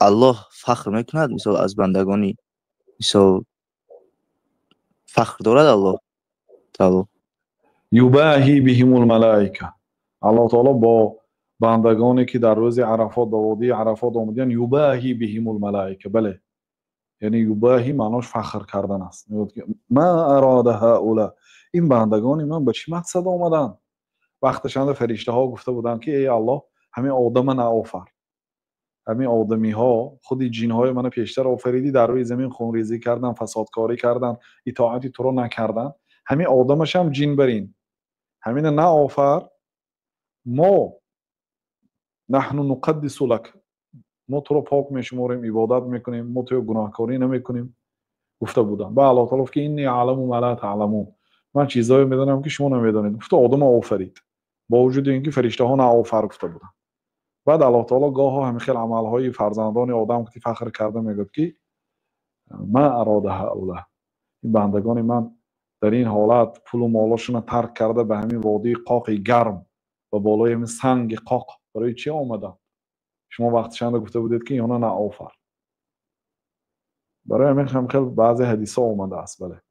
الله فخر میکند مثال از بندگانی مثال فخر دارد الله تعالی. یباهی بهم الملائکه، الله تعالی با بندگانی که در روز عرفات به وادی عرفات آمدن یباهی بهم الملائکه، بله یعنی یباهی معناش فخر کردن است. ما اراد هؤلاء، این بندگان من به چه مقصد آمدن؟ وقتش فرشته ها گفته بودن که ای الله همین آدم نآفر، همین آدمی ها خودی جین های من پیشتر آفریدی، در روی زمین خونریزی کردن، فسادکاری کردن، اطاعتی تو رو نکردن، همین آدمش هم جین برین، همین نآفر. ما نحن نقدس لك، ما تو رو پاک میشماریم، عبادت میکنیم، ما تو گناهکاری نمیکنیم. گفته بودن با الله تعالی که اینی علم ما لا تعلمون، من چیزایی میدونم که شما نمیدونید. گفته آدم آفرید با وجود اینکه فرشته ها نآفر گفته بودن. بعد الله تعالی گاه همین خیلی عمل های فرزندان آدم که فخر کرده میگه که ما اراده هؤلاء، این بندگان من در این حالت پول و مالاشون ترک کرده به همین وادی قاق گرم و بالای همین سنگ قاق برای چی آمدن؟ شما وقتش گفته بودید که اینا نآفر. برای همین خیلی بعضی حدیث ها اومده است. بله